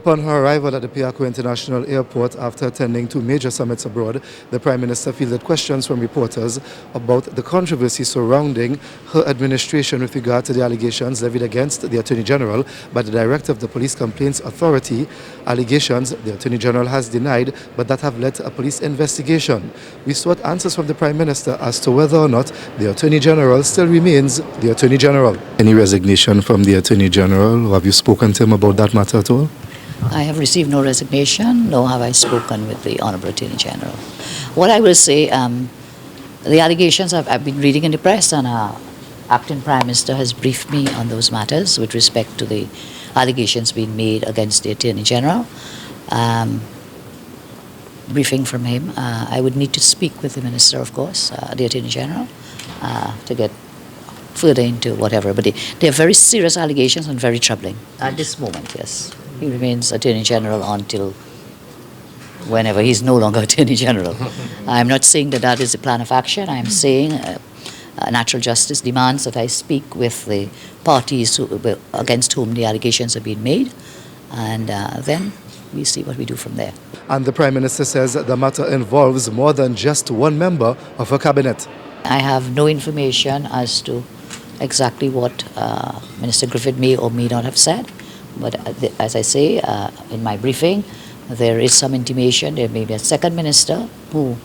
Upon her arrival at the Piaco International Airport after attending two major summits abroad, the Prime Minister fielded questions from reporters about the controversy surrounding her administration with regard to the allegations levied against the Attorney General by the Director of the Police Complaints Authority, allegations the Attorney General has denied but that have led to a police investigation. We sought answers from the Prime Minister as to whether or not the Attorney General still remains the Attorney General. Any resignation from the Attorney General, or have you spoken to him about that matter at all? I have received no resignation, nor have I spoken with the Honourable Attorney General. What I will say, the allegations I've been reading in the press, and our Acting Prime Minister has briefed me on those matters with respect to the allegations being made against the Attorney General. Briefing from him. I would need to speak with the Minister, of course, the Attorney General, to get further into whatever. But they are very serious allegations and very troubling at this moment, yes. He remains Attorney General until whenever he's no longer Attorney General. I'm not saying that that is the plan of action. I'm saying natural justice demands that I speak with the parties against whom the allegations have been made, and then we see what we do from there. And the Prime Minister says the matter involves more than just one member of her cabinet. I have no information as to exactly what Minister Griffith may or may not have said. But as I say in my briefing, there is some intimation there may be a second minister who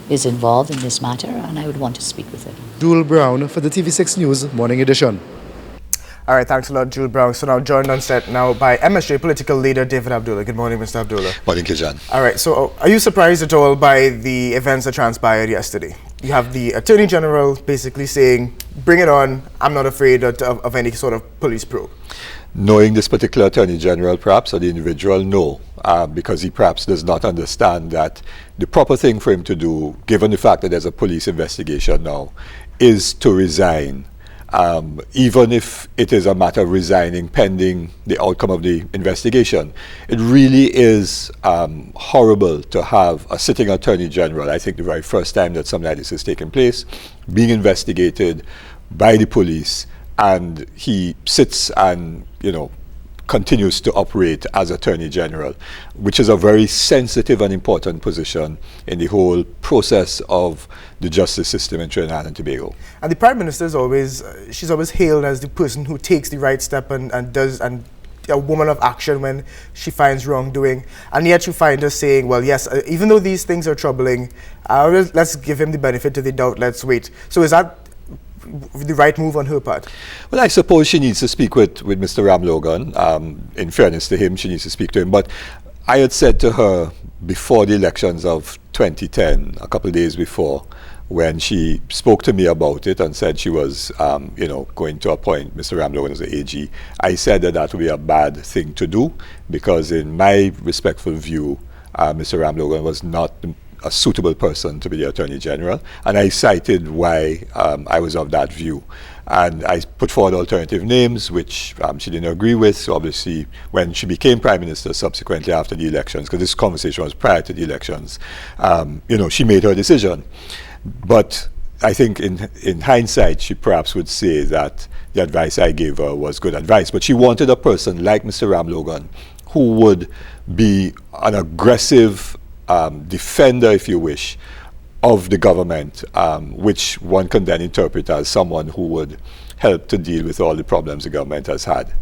is involved in this matter, and I would want to speak with him. Jewel Brown for the TV6 News Morning Edition. All right, thanks a lot, Jewel Brown. So now joined on set now by MSJ political leader David Abdulah. Good morning, Mr. Abdulah. Morning, Kijan. All right, so are you surprised at all by the events that transpired yesterday? You have the Attorney General basically saying, bring it on, I'm not afraid of any sort of police probe. Knowing this particular Attorney General, perhaps, or the individual, no, because he perhaps does not understand that the proper thing for him to do, given the fact that there's a police investigation now, is to resign. Even if it is a matter of resigning pending the outcome of the investigation. It really is horrible to have a sitting Attorney General, I think the very first time that something like this has taken place, being investigated by the police, and he sits and, continues to operate as Attorney General, which is a very sensitive and important position in the whole process of the justice system in Trinidad and Tobago. And the Prime Minister is she's always hailed as the person who takes the right step and a woman of action when she finds wrongdoing. And yet you find her saying, well, yes, even though these things are troubling, let's give him the benefit of the doubt, let's wait. So is that the right move on her part? Well, I suppose she needs to speak with Mr. Ram Logan. In fairness to him, she needs to speak to him. But I had said to her before the elections of 2010, a couple of days before, when she spoke to me about it and said she was, going to appoint Mr. Ram Logan as the AG, I said that would be a bad thing to do, because in my respectful view, Mr. Ram Logan was not a suitable person to be the Attorney General, and I cited why I was of that view. And I put forward alternative names, which she didn't agree with. So obviously, when she became Prime Minister subsequently after the elections, because this conversation was prior to the elections, she made her decision. But I think in hindsight, she perhaps would say that the advice I gave her was good advice. But she wanted a person like Mr. Ram Logan, who would be an aggressive defender, if you wish, of the government, which one can then interpret as someone who would help to deal with all the problems the government has had.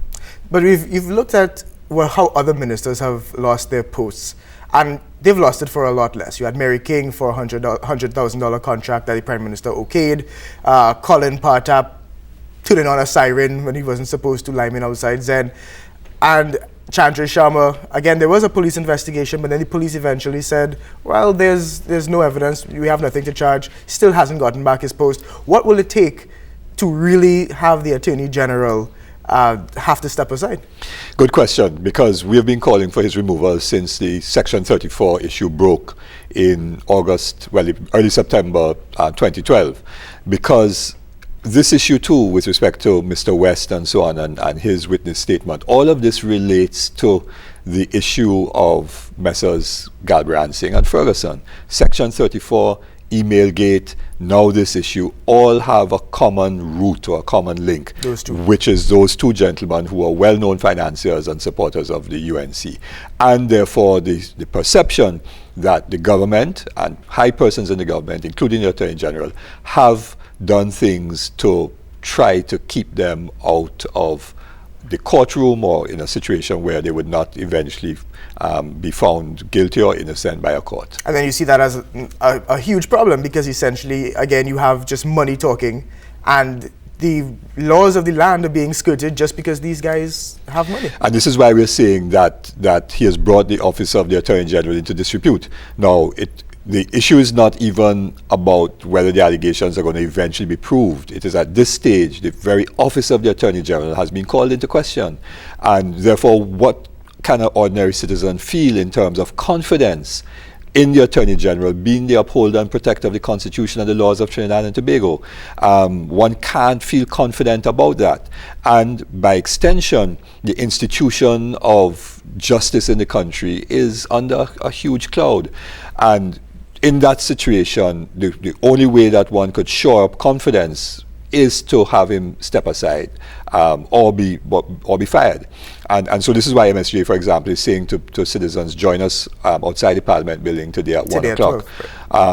But you've looked at how other ministers have lost their posts, and they've lost it for a lot less. You had Mary King for a $100,000 contract that the Prime Minister okayed. Colin Partap turning on a siren when he wasn't supposed to, lineman outside Zen. And Chandra Sharma, again, there was a police investigation, but then the police eventually said, well, there's no evidence, we have nothing to charge, still hasn't gotten back his post. What will it take to really have the Attorney General have to step aside? Good question, because we have been calling for his removal since the Section 34 issue broke in early September 2012, because this issue too, with respect to Mr. West and so on, and his witness statement, all of this relates to the issue of Messrs. Galbraith, Singh and Ferguson. Section 34 Emailgate, now this issue, all have a common root or a common link, Those two. which is those two gentlemen who are well-known financiers and supporters of the UNC. And therefore, the perception that the government and high persons in the government, including the Attorney General, have done things to try to keep them out of the courtroom or in a situation where they would not eventually be found guilty or innocent by a court. And then you see that as a huge problem, because essentially, again, you have just money talking, and the laws of the land are being skirted just because these guys have money. And this is why we're saying that he has brought the office of the Attorney General into disrepute. Now, the issue is not even about whether the allegations are going to eventually be proved. It is at this stage, the very office of the Attorney General has been called into question. And therefore, what can an ordinary citizen feel in terms of confidence in the Attorney General being the upholder and protector of the Constitution and the laws of Trinidad and Tobago? One can't feel confident about that. And by extension, the institution of justice in the country is under a huge cloud. And in that situation, the only way that one could shore up confidence is to have him step aside or be fired. And so this is why MSJ, for example, is saying to citizens, join us outside the Parliament building today at 1 o'clock.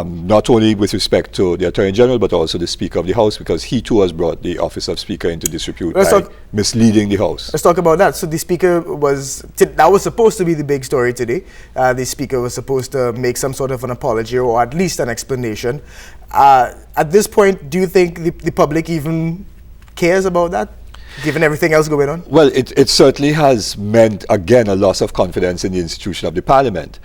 Not only with respect to the Attorney General, but also the Speaker of the House, because he too has brought the office of Speaker into disrepute by misleading the House. Let's talk about that. So the Speaker that was supposed to be the big story today. The Speaker was supposed to make some sort of an apology or at least an explanation. At this point, do you think the public even cares about that, given everything else going on? Well, it certainly has meant, again, a loss of confidence in the institution of the Parliament,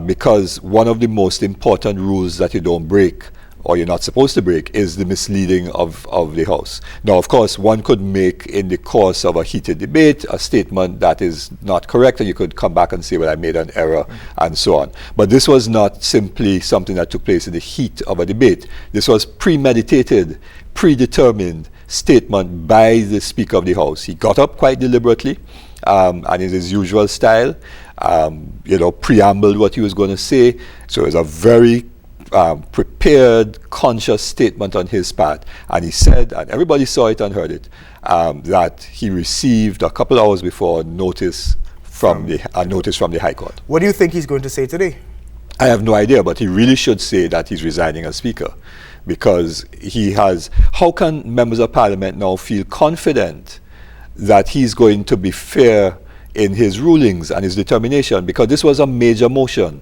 because one of the most important rules that you don't break, or you're not supposed to break, is the misleading of the House. Now, of course, one could make, in the course of a heated debate, a statement that is not correct, and you could come back and say, well, I made an error, and so on. But this was not simply something that took place in the heat of a debate. This was premeditated, predetermined statement by the Speaker of the House. He got up quite deliberately, and in his usual style, preambled what he was going to say. So it was a very prepared, conscious statement on his part. And he said, and everybody saw it and heard it, that he received a couple hours before notice from the High Court. What do you think he's going to say today? I have no idea, but he really should say that he's resigning as Speaker, because how can members of Parliament now feel confident that he's going to be fair in his rulings and his determination, because this was a major motion.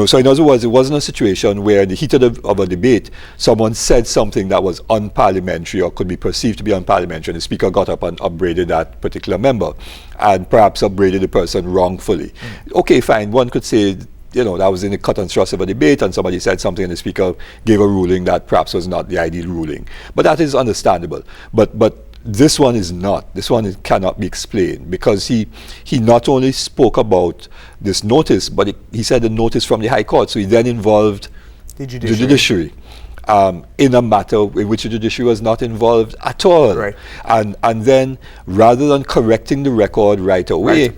So in other words, it wasn't a situation where in the heat of a debate, someone said something that was unparliamentary or could be perceived to be unparliamentary, and the Speaker got up and upbraided that particular member, and perhaps upbraided the person wrongfully. Okay, fine, one could say, that was in the cut and thrust of a debate, and somebody said something and the Speaker gave a ruling that perhaps was not the ideal ruling. But that is understandable. But this one is not. This one cannot be explained, because he not only spoke about this notice, but he said the notice from the High Court. So he then involved the judiciary in a matter in which the judiciary was not involved at all. Right. And then, rather than correcting the record right away,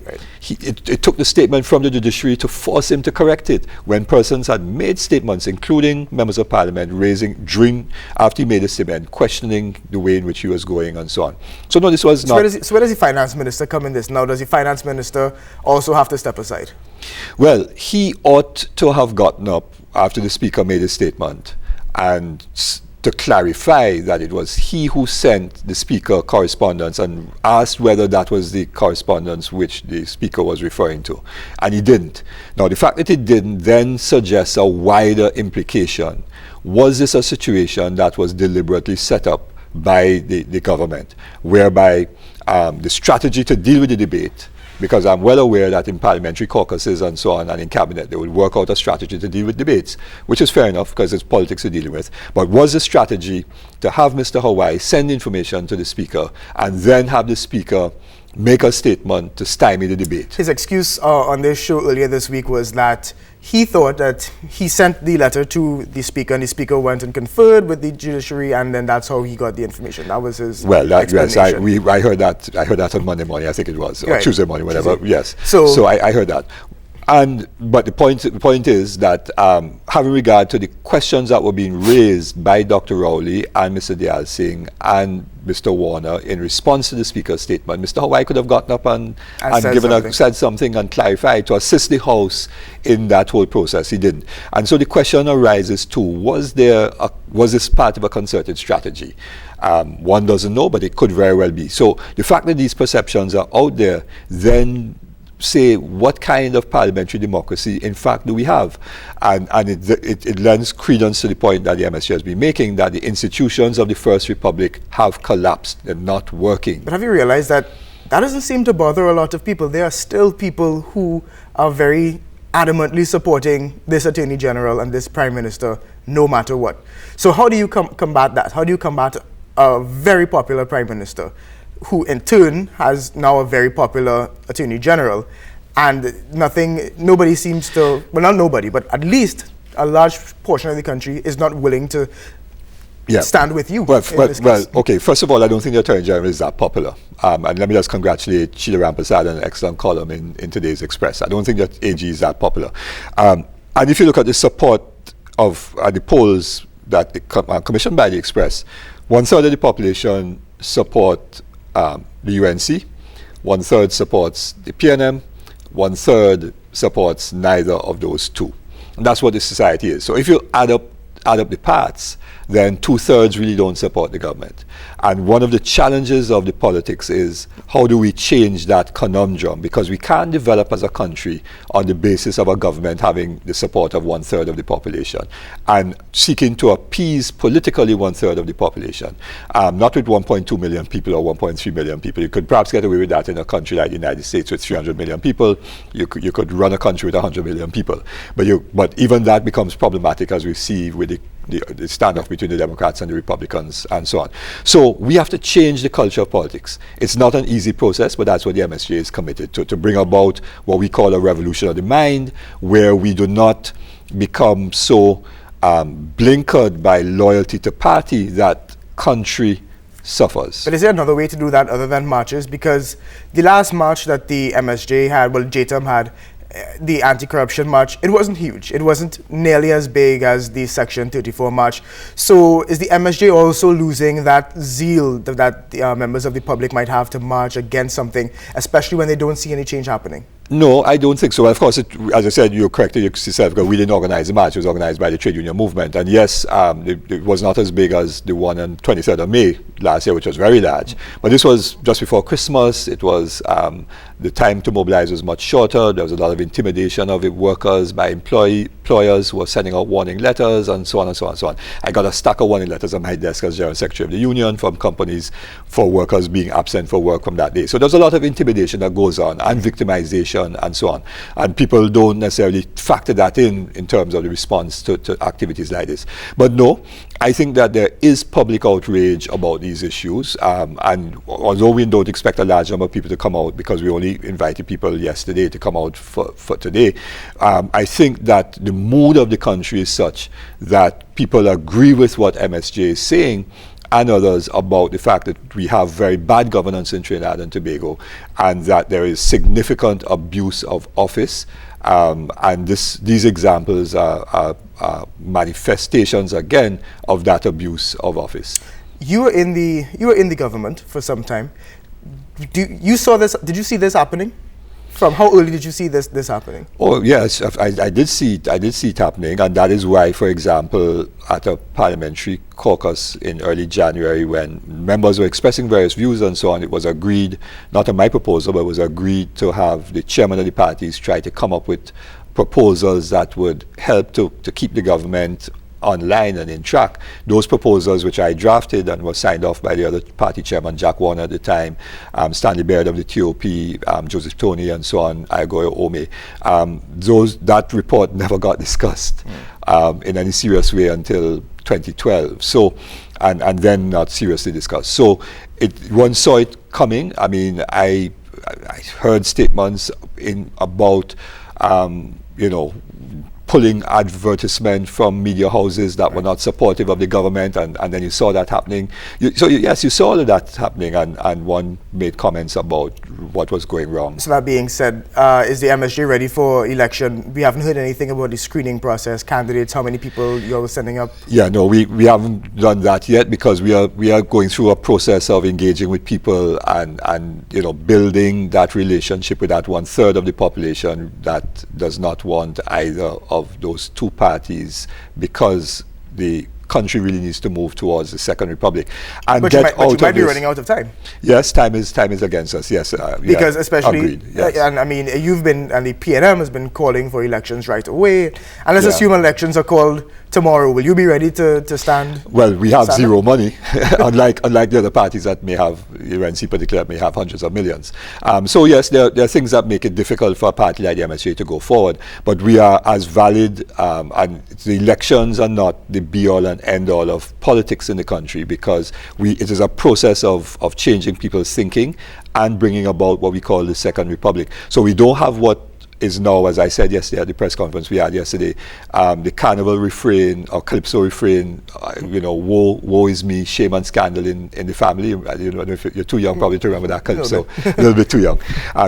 it took the statement from the judiciary to force him to correct it, when persons had made statements, including members of Parliament, after he made a statement, questioning the way in which he was going and so on. So no, this was not... So where does the Finance Minister come in this? Now, does the Finance Minister also have to step aside? Well, he ought to have gotten up after the Speaker made his statement and to clarify that it was he who sent the Speaker correspondence, and asked whether that was the correspondence which the Speaker was referring to. And he didn't. Now, the fact that he didn't then suggests a wider implication. Was this a situation that was deliberately set up by the government, whereby the strategy to deal with the debate, because I'm well aware that in parliamentary caucuses and so on, and in cabinet, they would work out a strategy to deal with debates, which is fair enough because it's politics we're dealing with. But was the strategy to have Mr. Hawaii send information to the Speaker and then have the Speaker make a statement to stymie the debate? His excuse on this show earlier this week was that he thought that he sent the letter to the Speaker, and the Speaker went and conferred with the judiciary, and then that's how he got the information. That was his yes, I heard that on Monday morning, I think it was, or Tuesday morning, whatever. Yes. So I heard that. But the point is that having regard to the questions that were being raised by Dr. Rowley and Mr. Dayal Singh and Mr. Warner in response to the Speaker's statement, Mr. Hawaii could have gotten up and said something and clarified to assist the House in that whole process. He didn't. And so the question arises too, was this part of a concerted strategy? One doesn't know, but it could very well be. So the fact that these perceptions are out there then say what kind of parliamentary democracy in fact do we have, and it lends credence to the point that the MSJ has been making, that the institutions of the First Republic have collapsed and not working. But have you realized that doesn't seem to bother a lot of people? There are still people who are very adamantly supporting this Attorney General and this Prime Minister no matter what. So how do you combat that? How do you combat a very popular Prime Minister who in turn has now a very popular Attorney General, and nobody seems to, well, not nobody, but at least a large portion of the country is not willing to stand with you? Well, okay, first of all, I don't think the Attorney General is that popular. And let me just congratulate Sheila Rampasad on an excellent column in today's Express. I don't think that AG is that popular. And if you look at the support of the polls that commissioned by the Express, 1/3 of the population support the UNC, 1/3 supports the PNM, 1/3 supports neither of those two. And that's what the society is. So if you add up the parts, then 2/3 really don't support the government. And one of the challenges of the politics is how do we change that conundrum? Because we can't develop as a country on the basis of a government having the support of 1/3 of the population and seeking to appease politically 1/3 of the population. Not with 1.2 million people or 1.3 million people. You could perhaps get away with that in a country like the United States with 300 million people. You could run a country with 100 million people. But even that becomes problematic, as we see with the standoff between the Democrats and the Republicans and so on. So we have to change the culture of politics. It's not an easy process, but that's what the MSJ is committed to bring about what we call a revolution of the mind, where we do not become so blinkered by loyalty to party that country suffers. But is there another way to do that other than marches? Because the last march that the MSJ had, well, JTUM had, the anti-corruption march, it wasn't huge. It wasn't nearly as big as the Section 34 march. So is the MSJ also losing that zeal that the members of the public might have to march against something, especially when they don't see any change happening? No, I don't think so. Of course, as I said, you corrected yourself, because we didn't organize the march. It was organized by the trade union movement. And yes, it was not as big as the one on 23rd of May last year, which was very large. But this was just before Christmas. It was, the time to mobilize was much shorter. There was a lot of intimidation of the workers by employers who were sending out warning letters and so on and so on and so on. I got a stack of warning letters on my desk as General Secretary of the Union from companies for workers being absent for work from that day. So there's a lot of intimidation that goes on, and victimization and so on. And people don't necessarily factor that in terms of the response to activities like this. But no, I think that there is public outrage about these issues. And although we don't expect a large number of people to come out, because we only invited people yesterday to come out for today, I think that the mood of the country is such that people agree with what MSJ is saying, and others, about the fact that we have very bad governance in Trinidad and Tobago, and that there is significant abuse of office. And these examples are manifestations again of that abuse of office. You were in the government for some time. You saw this? Did you see this happening? From how early did you see this happening? Oh yes, I did see it happening, and that is why, for example, at a parliamentary caucus in early January, when members were expressing various views and so on, it was agreed, not on my proposal, but it was agreed to have the chairman of the parties try to come up with proposals that would help to keep the government online and in track. Those proposals, which I drafted and was signed off by the other party chairman, Jack Warner at the time, Stanley Baird of the TOP, Joseph Tony, and so on, Igoyo Ome, that report never got discussed in any serious way until 2012. So, and then not seriously discussed. So one saw it coming. I mean, I heard statements about pulling advertisement from media houses that were not supportive of the government, and then you saw that happening. Yes, you saw all of that happening, and one made comments about what was going wrong. So that being said, is the MSJ ready for election? We haven't heard anything about the screening process, candidates, how many people you're sending up? Yeah, no, we haven't done that yet because we are going through a process of engaging with people and building that relationship with that 1/3 of the population that does not want either of those two parties, because the country really needs to move towards the Second Republic and But get you might be running out of time. Yes, time is against us. Yes, because especially, agreed, yes. and I mean, and the PNM has been calling for elections right away. And let's Yeah. assume elections are called tomorrow. Will you be ready to stand? Well, we have stand zero up? money, unlike the other parties that may have, UNC particularly, may have hundreds of millions. So yes, there are things that make it difficult for a party like the MSJ to go forward. But we are as valid, and the elections are not the be-all and end-all of politics in the country, because it is a process of changing people's thinking and bringing about what we call the Second Republic. So we don't have what is now, as I said yesterday at the press conference we had yesterday, the carnival refrain or calypso refrain, woe is me, shame and scandal in the family. You know, if you're too young probably to remember that calypso, a little bit too young.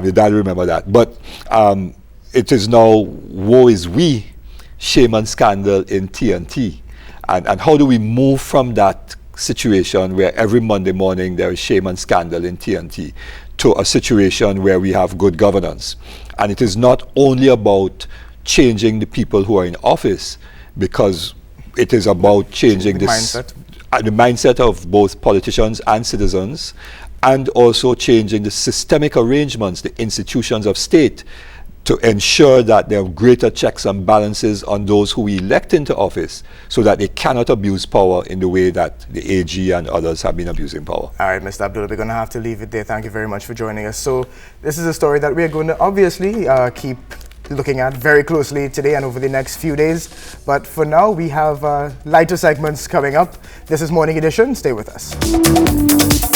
Your dad remember that. But it is now woe is we, shame and scandal in TNT. And how do we move from that situation where every Monday morning there is shame and scandal in TNT to a situation where we have good governance? And it is not only about changing the people who are in office, because it is about changing the mindset of both politicians and citizens, and also changing the systemic arrangements, the institutions of state, to ensure that there are greater checks and balances on those who we elect into office, so that they cannot abuse power in the way that the AG and others have been abusing power. All right, Mr. Abdulah, we're going to have to leave it there. Thank you very much for joining us. So this is a story that we're going to obviously keep looking at very closely today and over the next few days. But for now, we have lighter segments coming up. This is Morning Edition. Stay with us.